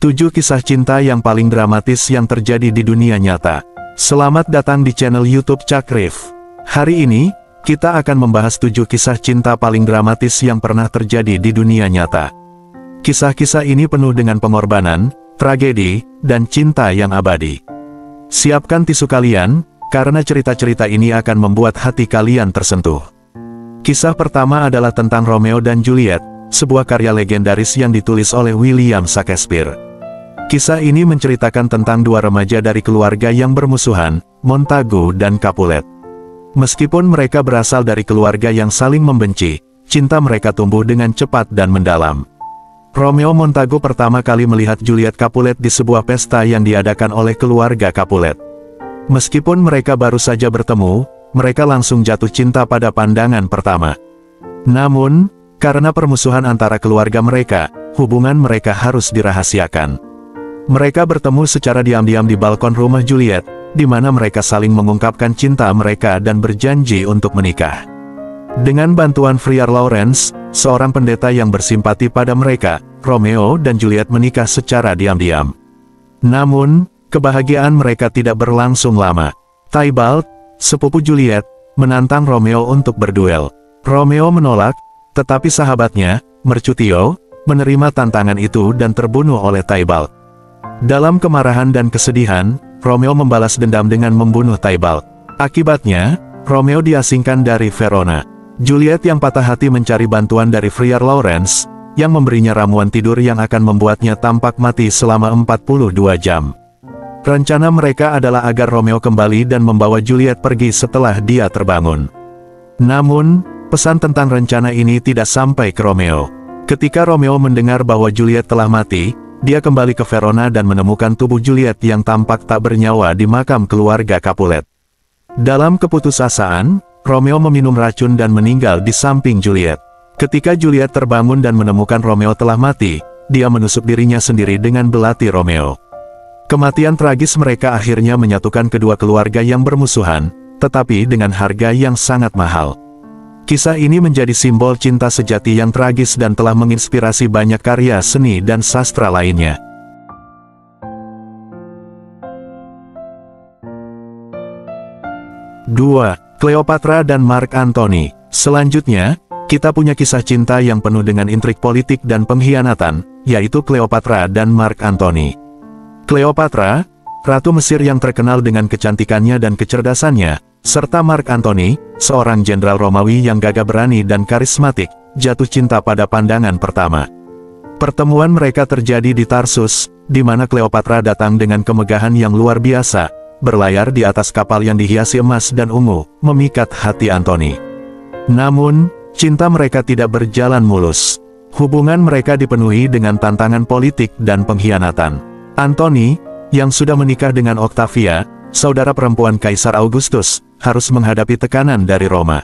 7 kisah cinta yang paling dramatis yang terjadi di dunia nyata. Selamat datang di channel YouTube Cakrif. Hari ini, kita akan membahas 7 kisah cinta paling dramatis yang pernah terjadi di dunia nyata. Kisah-kisah ini penuh dengan pengorbanan, tragedi, dan cinta yang abadi. Siapkan tisu kalian, karena cerita-cerita ini akan membuat hati kalian tersentuh. Kisah pertama adalah tentang Romeo dan Juliet, sebuah karya legendaris yang ditulis oleh William Shakespeare. Kisah ini menceritakan tentang dua remaja dari keluarga yang bermusuhan, Montagu dan Capulet. Meskipun mereka berasal dari keluarga yang saling membenci, cinta mereka tumbuh dengan cepat dan mendalam. Romeo Montagu pertama kali melihat Juliet Capulet di sebuah pesta yang diadakan oleh keluarga Capulet. Meskipun mereka baru saja bertemu, mereka langsung jatuh cinta pada pandangan pertama. Namun, karena permusuhan antara keluarga mereka, hubungan mereka harus dirahasiakan. Mereka bertemu secara diam-diam di balkon rumah Juliet, di mana mereka saling mengungkapkan cinta mereka dan berjanji untuk menikah. Dengan bantuan Friar Lawrence, seorang pendeta yang bersimpati pada mereka, Romeo dan Juliet menikah secara diam-diam. Namun, kebahagiaan mereka tidak berlangsung lama. Tybalt, sepupu Juliet, menantang Romeo untuk berduel. Romeo menolak, tetapi sahabatnya, Mercutio, menerima tantangan itu dan terbunuh oleh Tybalt. Dalam kemarahan dan kesedihan, Romeo membalas dendam dengan membunuh Tybalt. Akibatnya, Romeo diasingkan dari Verona. Juliet yang patah hati mencari bantuan dari Friar Lawrence, yang memberinya ramuan tidur yang akan membuatnya tampak mati selama 42 jam. Rencana mereka adalah agar Romeo kembali dan membawa Juliet pergi setelah dia terbangun. Namun, pesan tentang rencana ini tidak sampai ke Romeo. Ketika Romeo mendengar bahwa Juliet telah mati, dia kembali ke Verona dan menemukan tubuh Juliet yang tampak tak bernyawa di makam keluarga Capulet. Dalam keputusasaan, Romeo meminum racun dan meninggal di samping Juliet. Ketika Juliet terbangun dan menemukan Romeo telah mati, dia menusuk dirinya sendiri dengan belati Romeo. Kematian tragis mereka akhirnya menyatukan kedua keluarga yang bermusuhan, tetapi dengan harga yang sangat mahal. Kisah ini menjadi simbol cinta sejati yang tragis dan telah menginspirasi banyak karya seni dan sastra lainnya. Dua, Cleopatra dan Mark Antony. Selanjutnya, kita punya kisah cinta yang penuh dengan intrik politik dan pengkhianatan, yaitu Cleopatra dan Mark Antony. Cleopatra, ratu Mesir yang terkenal dengan kecantikannya dan kecerdasannya, serta Mark Antony, seorang jenderal Romawi yang gagah berani dan karismatik, jatuh cinta pada pandangan pertama. Pertemuan mereka terjadi di Tarsus, di mana Cleopatra datang dengan kemegahan yang luar biasa, berlayar di atas kapal yang dihiasi emas dan ungu, memikat hati Antony. Namun, cinta mereka tidak berjalan mulus. Hubungan mereka dipenuhi dengan tantangan politik dan pengkhianatan. Antony, yang sudah menikah dengan Octavia, saudara perempuan Kaisar Augustus, harus menghadapi tekanan dari Roma.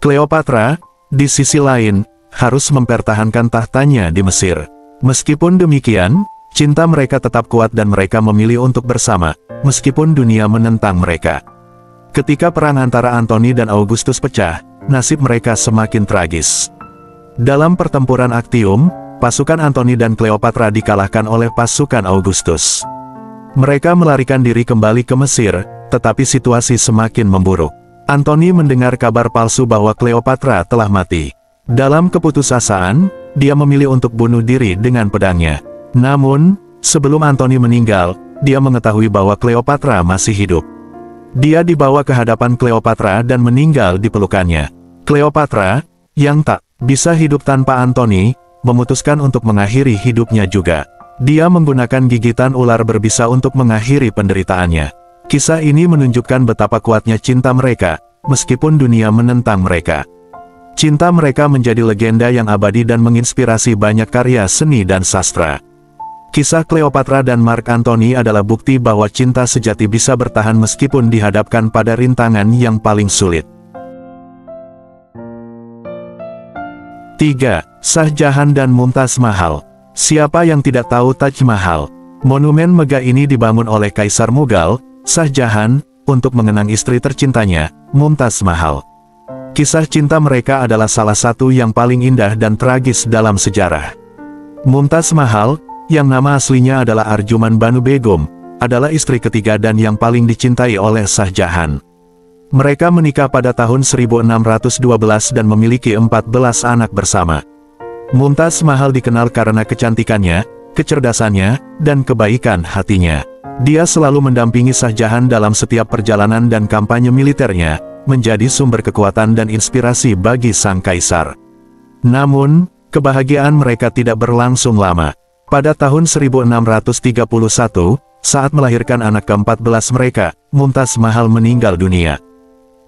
Cleopatra, di sisi lain, harus mempertahankan tahtanya di Mesir. Meskipun demikian, cinta mereka tetap kuat dan mereka memilih untuk bersama, meskipun dunia menentang mereka. Ketika perang antara Antony dan Augustus pecah, nasib mereka semakin tragis. Dalam pertempuran Actium, pasukan Antony dan Cleopatra dikalahkan oleh pasukan Augustus. Mereka melarikan diri kembali ke Mesir, tetapi situasi semakin memburuk. Antony mendengar kabar palsu bahwa Cleopatra telah mati. Dalam keputusasaan, dia memilih untuk bunuh diri dengan pedangnya. Namun, sebelum Antony meninggal, dia mengetahui bahwa Cleopatra masih hidup. Dia dibawa ke hadapan Cleopatra dan meninggal di pelukannya. Cleopatra, yang tak bisa hidup tanpa Antony, memutuskan untuk mengakhiri hidupnya juga. Dia menggunakan gigitan ular berbisa untuk mengakhiri penderitaannya. Kisah ini menunjukkan betapa kuatnya cinta mereka, meskipun dunia menentang mereka. Cinta mereka menjadi legenda yang abadi dan menginspirasi banyak karya seni dan sastra. Kisah Cleopatra dan Mark Antony adalah bukti bahwa cinta sejati bisa bertahan meskipun dihadapkan pada rintangan yang paling sulit. 3. Shah Jahan dan Mumtaz Mahal. Siapa yang tidak tahu Taj Mahal? Monumen megah ini dibangun oleh Kaisar Mughal, Shah Jahan, untuk mengenang istri tercintanya, Mumtaz Mahal. Kisah cinta mereka adalah salah satu yang paling indah dan tragis dalam sejarah. Mumtaz Mahal, yang nama aslinya adalah Arjuman Banu Begum, adalah istri ketiga dan yang paling dicintai oleh Shah Jahan. Mereka menikah pada tahun 1612 dan memiliki 14 anak bersama. Mumtaz Mahal dikenal karena kecantikannya, kecerdasannya, dan kebaikan hatinya. Dia selalu mendampingi Shah Jahan dalam setiap perjalanan dan kampanye militernya, menjadi sumber kekuatan dan inspirasi bagi sang kaisar. Namun, kebahagiaan mereka tidak berlangsung lama. Pada tahun 1631, saat melahirkan anak ke-14 mereka, Mumtaz Mahal meninggal dunia.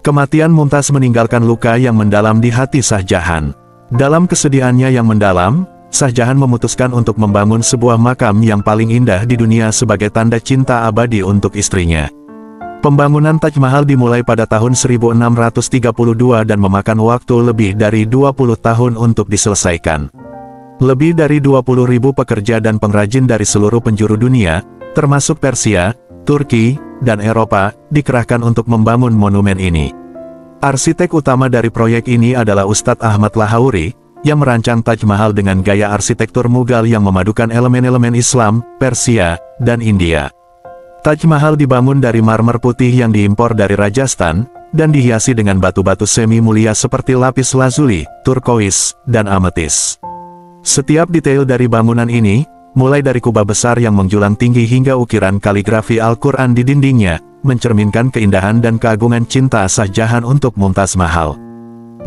Kematian Mumtaz meninggalkan luka yang mendalam di hati Shah Jahan. Dalam kesedihannya yang mendalam, Shah Jahan memutuskan untuk membangun sebuah makam yang paling indah di dunia sebagai tanda cinta abadi untuk istrinya. Pembangunan Taj Mahal dimulai pada tahun 1632 dan memakan waktu lebih dari 20 tahun untuk diselesaikan. Lebih dari 20.000 pekerja dan pengrajin dari seluruh penjuru dunia, termasuk Persia, Turki, dan Eropa, dikerahkan untuk membangun monumen ini. Arsitek utama dari proyek ini adalah Ustadz Ahmad Lahouri, yang merancang Taj Mahal dengan gaya arsitektur Mughal yang memadukan elemen-elemen Islam, Persia, dan India. Taj Mahal dibangun dari marmer putih yang diimpor dari Rajasthan, dan dihiasi dengan batu-batu semi mulia seperti lapis lazuli, turkois, dan ametis. Setiap detail dari bangunan ini, mulai dari kubah besar yang menjulang tinggi hingga ukiran kaligrafi Al-Quran di dindingnya, mencerminkan keindahan dan keagungan cinta Shah Jahan untuk Mumtaz Mahal.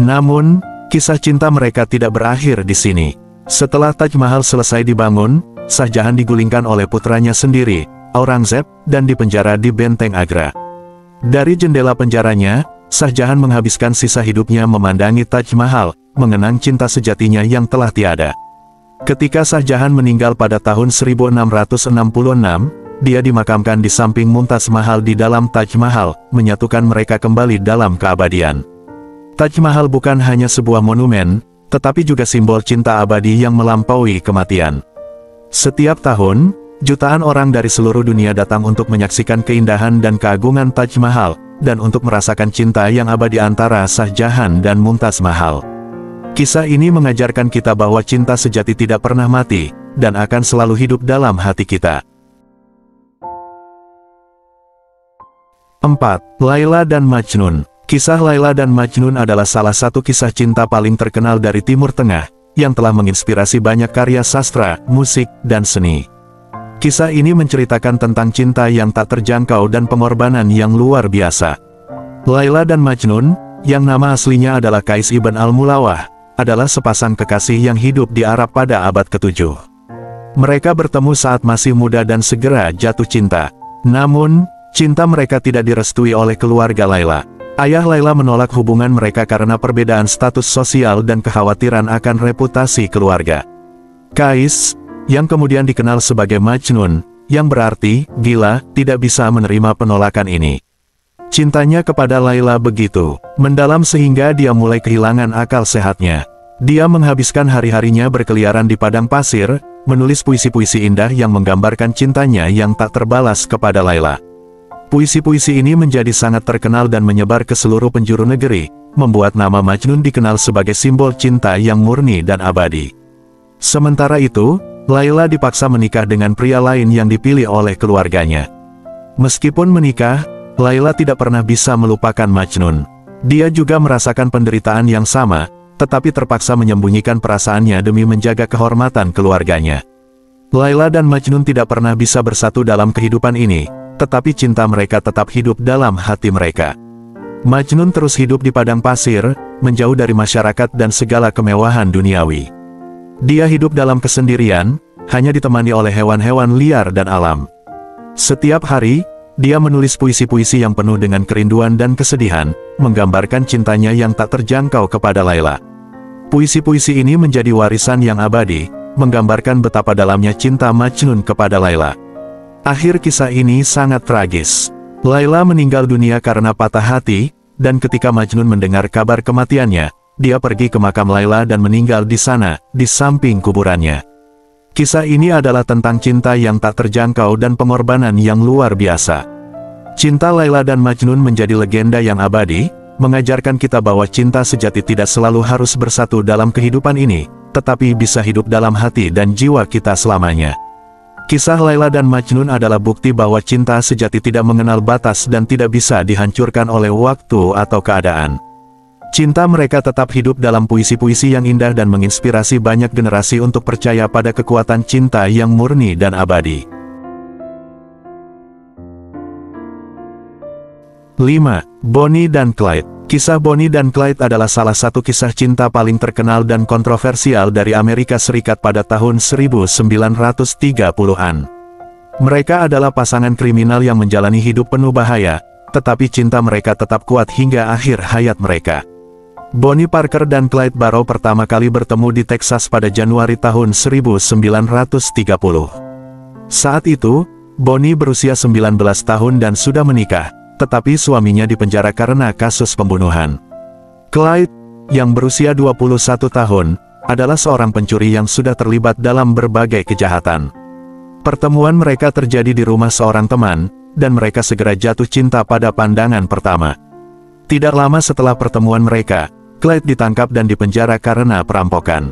Namun, kisah cinta mereka tidak berakhir di sini. Setelah Taj Mahal selesai dibangun, Shah Jahan digulingkan oleh putranya sendiri, Aurangzeb, dan dipenjara di Benteng Agra. Dari jendela penjaranya, Shah Jahan menghabiskan sisa hidupnya memandangi Taj Mahal, mengenang cinta sejatinya yang telah tiada. Ketika Shah Jahan meninggal pada tahun 1666, dia dimakamkan di samping Mumtaz Mahal di dalam Taj Mahal, menyatukan mereka kembali dalam keabadian. Taj Mahal bukan hanya sebuah monumen, tetapi juga simbol cinta abadi yang melampaui kematian. Setiap tahun, jutaan orang dari seluruh dunia datang untuk menyaksikan keindahan dan keagungan Taj Mahal, dan untuk merasakan cinta yang abadi antara Shah Jahan dan Mumtaz Mahal. Kisah ini mengajarkan kita bahwa cinta sejati tidak pernah mati, dan akan selalu hidup dalam hati kita. 4. Laila dan Majnun. Kisah Laila dan Majnun adalah salah satu kisah cinta paling terkenal dari Timur Tengah, yang telah menginspirasi banyak karya sastra, musik, dan seni. Kisah ini menceritakan tentang cinta yang tak terjangkau dan pengorbanan yang luar biasa. Laila dan Majnun, yang nama aslinya adalah Qais ibn al-Mulawah, adalah sepasang kekasih yang hidup di Arab pada abad ke-7. Mereka bertemu saat masih muda dan segera jatuh cinta. Namun, cinta mereka tidak direstui oleh keluarga Laila. Ayah Laila menolak hubungan mereka karena perbedaan status sosial dan kekhawatiran akan reputasi keluarga. Qais, yang kemudian dikenal sebagai Majnun, yang berarti gila, tidak bisa menerima penolakan ini. Cintanya kepada Laila begitu mendalam sehingga dia mulai kehilangan akal sehatnya. Dia menghabiskan hari-harinya berkeliaran di padang pasir, menulis puisi-puisi indah yang menggambarkan cintanya yang tak terbalas kepada Laila. Puisi-puisi ini menjadi sangat terkenal dan menyebar ke seluruh penjuru negeri, membuat nama Majnun dikenal sebagai simbol cinta yang murni dan abadi. Sementara itu, Laila dipaksa menikah dengan pria lain yang dipilih oleh keluarganya. Meskipun menikah, Laila tidak pernah bisa melupakan Majnun. Dia juga merasakan penderitaan yang sama, tetapi terpaksa menyembunyikan perasaannya demi menjaga kehormatan keluarganya. Laila dan Majnun tidak pernah bisa bersatu dalam kehidupan ini, tetapi cinta mereka tetap hidup dalam hati mereka. Majnun terus hidup di padang pasir, menjauh dari masyarakat dan segala kemewahan duniawi. Dia hidup dalam kesendirian, hanya ditemani oleh hewan-hewan liar dan alam. Setiap hari, dia menulis puisi-puisi yang penuh dengan kerinduan dan kesedihan, menggambarkan cintanya yang tak terjangkau kepada Laila. Puisi-puisi ini menjadi warisan yang abadi, menggambarkan betapa dalamnya cinta Majnun kepada Laila. Akhir kisah ini sangat tragis. Laila meninggal dunia karena patah hati, dan ketika Majnun mendengar kabar kematiannya, dia pergi ke makam Laila dan meninggal di sana, di samping kuburannya. Kisah ini adalah tentang cinta yang tak terjangkau dan pengorbanan yang luar biasa. Cinta Laila dan Majnun menjadi legenda yang abadi, mengajarkan kita bahwa cinta sejati tidak selalu harus bersatu dalam kehidupan ini, tetapi bisa hidup dalam hati dan jiwa kita selamanya. Kisah Laila dan Majnun adalah bukti bahwa cinta sejati tidak mengenal batas dan tidak bisa dihancurkan oleh waktu atau keadaan. Cinta mereka tetap hidup dalam puisi-puisi yang indah dan menginspirasi banyak generasi untuk percaya pada kekuatan cinta yang murni dan abadi. 5. Bonnie dan Clyde. Kisah Bonnie dan Clyde adalah salah satu kisah cinta paling terkenal dan kontroversial dari Amerika Serikat pada tahun 1930-an. Mereka adalah pasangan kriminal yang menjalani hidup penuh bahaya, tetapi cinta mereka tetap kuat hingga akhir hayat mereka. Bonnie Parker dan Clyde Barrow pertama kali bertemu di Texas pada Januari tahun 1930. Saat itu, Bonnie berusia 19 tahun dan sudah menikah, tetapi suaminya dipenjara karena kasus pembunuhan. Clyde, yang berusia 21 tahun, adalah seorang pencuri yang sudah terlibat dalam berbagai kejahatan. Pertemuan mereka terjadi di rumah seorang teman, dan mereka segera jatuh cinta pada pandangan pertama. Tidak lama setelah pertemuan mereka, Clyde ditangkap dan dipenjara karena perampokan.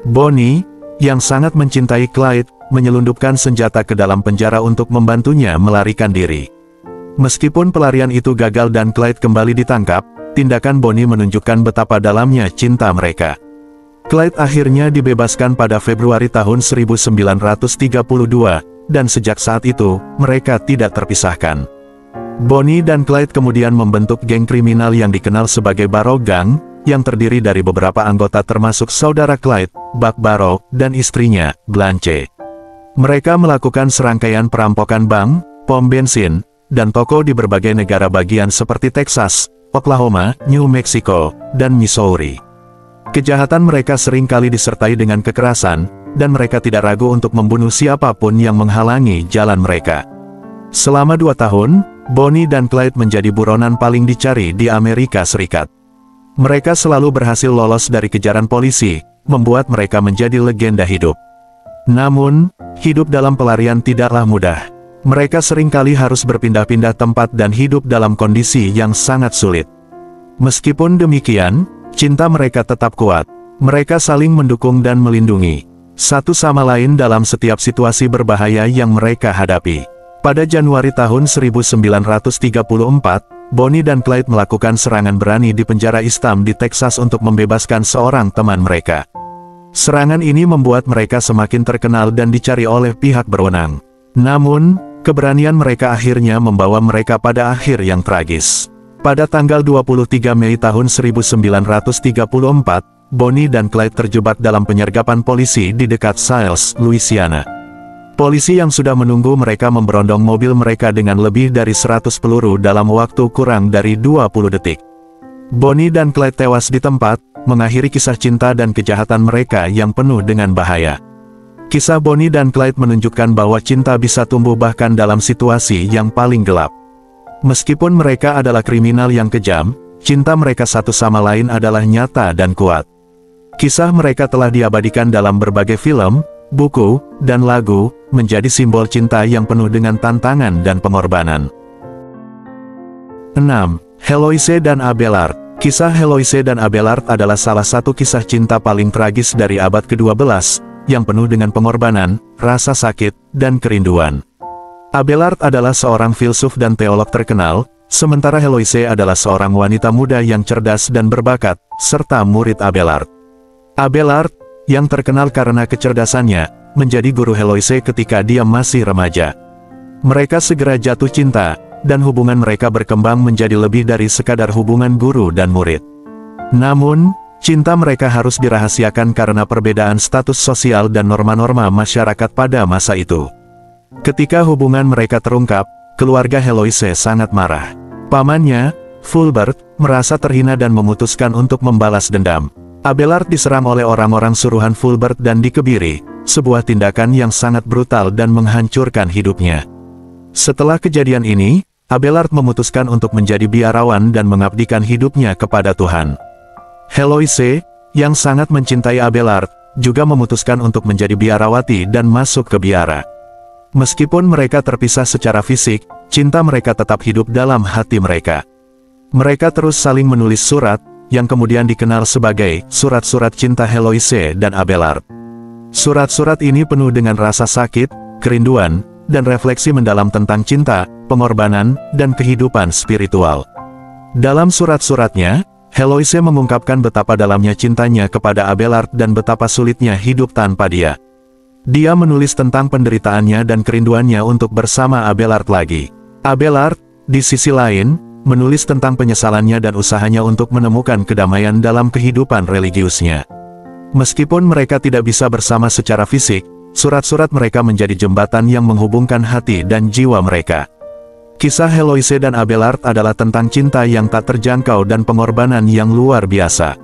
Bonnie, yang sangat mencintai Clyde, menyelundupkan senjata ke dalam penjara untuk membantunya melarikan diri. Meskipun pelarian itu gagal dan Clyde kembali ditangkap, tindakan Bonnie menunjukkan betapa dalamnya cinta mereka. Clyde akhirnya dibebaskan pada Februari tahun 1932, dan sejak saat itu, mereka tidak terpisahkan. Bonnie dan Clyde kemudian membentuk geng kriminal yang dikenal sebagai Barrow Gang, yang terdiri dari beberapa anggota termasuk saudara Clyde, Buck Barrow, dan istrinya, Blanche. Mereka melakukan serangkaian perampokan bank, pom bensin, dan toko di berbagai negara bagian seperti Texas, Oklahoma, New Mexico, dan Missouri. Kejahatan mereka sering kali disertai dengan kekerasan, dan mereka tidak ragu untuk membunuh siapapun yang menghalangi jalan mereka. Selama 2 tahun, Bonnie dan Clyde menjadi buronan paling dicari di Amerika Serikat. Mereka selalu berhasil lolos dari kejaran polisi, membuat mereka menjadi legenda hidup. Namun, hidup dalam pelarian tidaklah mudah. Mereka seringkali harus berpindah-pindah tempat dan hidup dalam kondisi yang sangat sulit. Meskipun demikian, cinta mereka tetap kuat. Mereka saling mendukung dan melindungi satu sama lain dalam setiap situasi berbahaya yang mereka hadapi. Pada Januari tahun 1934, Bonnie dan Clyde melakukan serangan berani di penjara Eastham di Texas untuk membebaskan seorang teman mereka. Serangan ini membuat mereka semakin terkenal dan dicari oleh pihak berwenang. Namun, keberanian mereka akhirnya membawa mereka pada akhir yang tragis. Pada tanggal 23 Mei tahun 1934, Bonnie dan Clyde terjebak dalam penyergapan polisi di dekat Siles, Louisiana. Polisi yang sudah menunggu mereka memberondong mobil mereka dengan lebih dari 100 peluru dalam waktu kurang dari 20 detik. Bonnie dan Clyde tewas di tempat, mengakhiri kisah cinta dan kejahatan mereka yang penuh dengan bahaya. Kisah Bonnie dan Clyde menunjukkan bahwa cinta bisa tumbuh bahkan dalam situasi yang paling gelap. Meskipun mereka adalah kriminal yang kejam, cinta mereka satu sama lain adalah nyata dan kuat. Kisah mereka telah diabadikan dalam berbagai film, buku, dan lagu, menjadi simbol cinta yang penuh dengan tantangan dan pengorbanan. 6. Heloise dan Abelard. Kisah Heloise dan Abelard adalah salah satu kisah cinta paling tragis dari abad ke-12, yang penuh dengan pengorbanan, rasa sakit, dan kerinduan. Abelard adalah seorang filsuf dan teolog terkenal, sementara Heloise adalah seorang wanita muda yang cerdas dan berbakat, serta murid Abelard. Abelard, yang terkenal karena kecerdasannya, menjadi guru Heloise ketika dia masih remaja. Mereka segera jatuh cinta, dan hubungan mereka berkembang menjadi lebih dari sekadar hubungan guru dan murid. Namun, cinta mereka harus dirahasiakan karena perbedaan status sosial dan norma-norma masyarakat pada masa itu. Ketika hubungan mereka terungkap, keluarga Heloise sangat marah. Pamannya, Fulbert, merasa terhina dan memutuskan untuk membalas dendam. Abelard diserang oleh orang-orang suruhan Fulbert dan dikebiri, sebuah tindakan yang sangat brutal dan menghancurkan hidupnya. Setelah kejadian ini, Abelard memutuskan untuk menjadi biarawan dan mengabdikan hidupnya kepada Tuhan. Heloise, yang sangat mencintai Abelard, juga memutuskan untuk menjadi biarawati dan masuk ke biara. Meskipun mereka terpisah secara fisik, cinta mereka tetap hidup dalam hati mereka. Mereka terus saling menulis surat, yang kemudian dikenal sebagai surat-surat cinta Heloise dan Abelard. Surat-surat ini penuh dengan rasa sakit, kerinduan, dan refleksi mendalam tentang cinta, pengorbanan, dan kehidupan spiritual. Dalam surat-suratnya, Heloise mengungkapkan betapa dalamnya cintanya kepada Abelard dan betapa sulitnya hidup tanpa dia. Dia menulis tentang penderitaannya dan kerinduannya untuk bersama Abelard lagi. Abelard, di sisi lain, menulis tentang penyesalannya dan usahanya untuk menemukan kedamaian dalam kehidupan religiusnya. Meskipun mereka tidak bisa bersama secara fisik, surat-surat mereka menjadi jembatan yang menghubungkan hati dan jiwa mereka. Kisah Heloise dan Abelard adalah tentang cinta yang tak terjangkau dan pengorbanan yang luar biasa.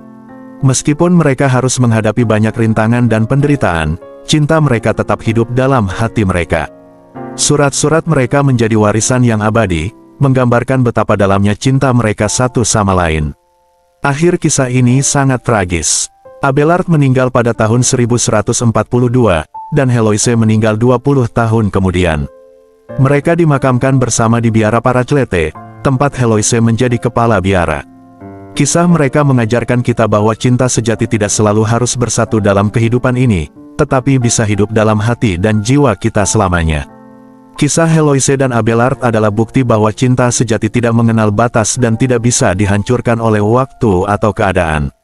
Meskipun mereka harus menghadapi banyak rintangan dan penderitaan, cinta mereka tetap hidup dalam hati mereka. Surat-surat mereka menjadi warisan yang abadi, menggambarkan betapa dalamnya cinta mereka satu sama lain. Akhir kisah ini sangat tragis. Abelard meninggal pada tahun 1142, dan Heloise meninggal 20 tahun kemudian. Mereka dimakamkan bersama di biara Paraclete, tempat Heloise menjadi kepala biara. Kisah mereka mengajarkan kita bahwa cinta sejati tidak selalu harus bersatu dalam kehidupan ini, tetapi bisa hidup dalam hati dan jiwa kita selamanya. Kisah Heloise dan Abelard adalah bukti bahwa cinta sejati tidak mengenal batas dan tidak bisa dihancurkan oleh waktu atau keadaan.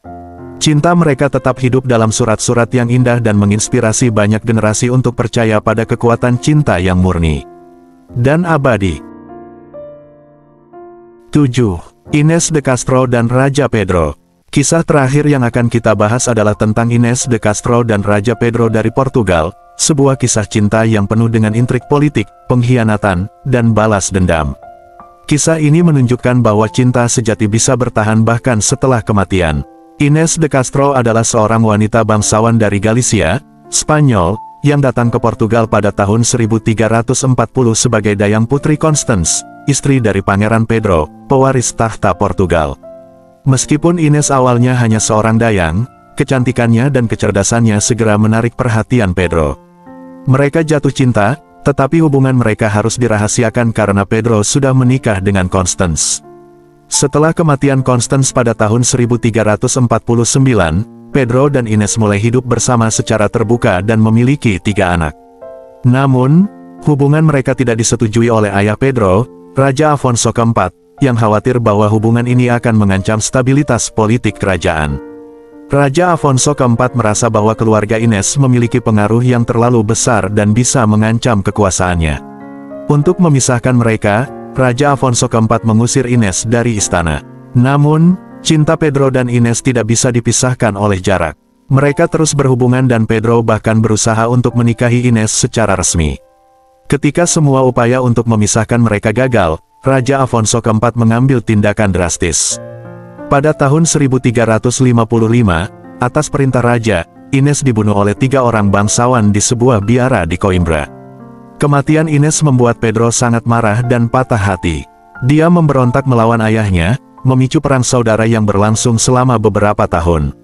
Cinta mereka tetap hidup dalam surat-surat yang indah dan menginspirasi banyak generasi untuk percaya pada kekuatan cinta yang murni dan abadi. 7. Inés de Castro dan Raja Pedro. Kisah terakhir yang akan kita bahas adalah tentang Inés de Castro dan Raja Pedro dari Portugal, sebuah kisah cinta yang penuh dengan intrik politik, pengkhianatan, dan balas dendam. Kisah ini menunjukkan bahwa cinta sejati bisa bertahan bahkan setelah kematian. Inés de Castro adalah seorang wanita bangsawan dari Galicia, Spanyol, yang datang ke Portugal pada tahun 1340 sebagai dayang putri Constance, istri dari Pangeran Pedro, pewaris tahta Portugal. Meskipun Inés awalnya hanya seorang dayang, kecantikannya dan kecerdasannya segera menarik perhatian Pedro. Mereka jatuh cinta, tetapi hubungan mereka harus dirahasiakan karena Pedro sudah menikah dengan Constance. Setelah kematian Constance pada tahun 1349, Pedro dan Inés mulai hidup bersama secara terbuka dan memiliki 3 anak. Namun, hubungan mereka tidak disetujui oleh ayah Pedro, Raja Afonso keempat, yang khawatir bahwa hubungan ini akan mengancam stabilitas politik kerajaan. Raja Afonso keempat merasa bahwa keluarga Inés memiliki pengaruh yang terlalu besar dan bisa mengancam kekuasaannya. Untuk memisahkan mereka, Raja Afonso keempat mengusir Inés dari istana. Namun, cinta Pedro dan Inés tidak bisa dipisahkan oleh jarak. Mereka terus berhubungan dan Pedro bahkan berusaha untuk menikahi Inés secara resmi. Ketika semua upaya untuk memisahkan mereka gagal, Raja Afonso keempat mengambil tindakan drastis. Pada tahun 1355, atas perintah raja, Inés dibunuh oleh 3 orang bangsawan di sebuah biara di Coimbra. Kematian Inés membuat Pedro sangat marah dan patah hati. Dia memberontak melawan ayahnya, memicu perang saudara yang berlangsung selama beberapa tahun.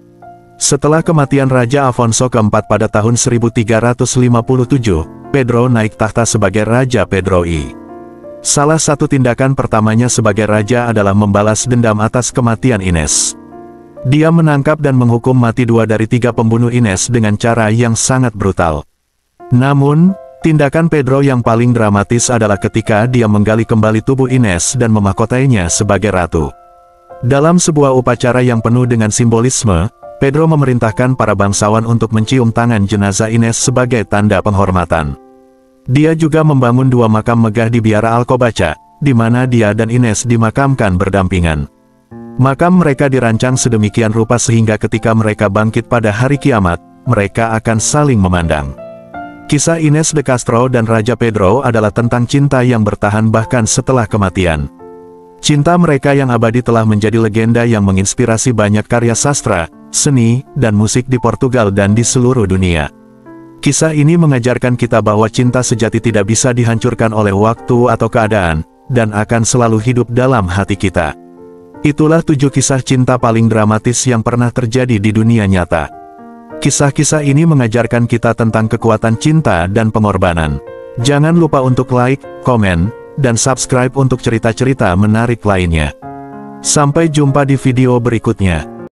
Setelah kematian Raja Afonso keempat pada tahun 1357, Pedro naik tahta sebagai Raja Pedro I. Salah satu tindakan pertamanya sebagai raja adalah membalas dendam atas kematian Inés. Dia menangkap dan menghukum mati 2 dari 3 pembunuh Inés dengan cara yang sangat brutal. Namun, tindakan Pedro yang paling dramatis adalah ketika dia menggali kembali tubuh Inés dan memahkotainya sebagai ratu. Dalam sebuah upacara yang penuh dengan simbolisme, Pedro memerintahkan para bangsawan untuk mencium tangan jenazah Inés sebagai tanda penghormatan. Dia juga membangun 2 makam megah di biara Alcobaça, di mana dia dan Inés dimakamkan berdampingan. Makam mereka dirancang sedemikian rupa sehingga ketika mereka bangkit pada hari kiamat, mereka akan saling memandang. Kisah Inés de Castro dan Raja Pedro adalah tentang cinta yang bertahan bahkan setelah kematian. Cinta mereka yang abadi telah menjadi legenda yang menginspirasi banyak karya sastra, seni, dan musik di Portugal dan di seluruh dunia. Kisah ini mengajarkan kita bahwa cinta sejati tidak bisa dihancurkan oleh waktu atau keadaan, dan akan selalu hidup dalam hati kita. Itulah 7 kisah cinta paling dramatis yang pernah terjadi di dunia nyata. Kisah-kisah ini mengajarkan kita tentang kekuatan cinta dan pengorbanan. Jangan lupa untuk like, komen, dan subscribe untuk cerita-cerita menarik lainnya. Sampai jumpa di video berikutnya.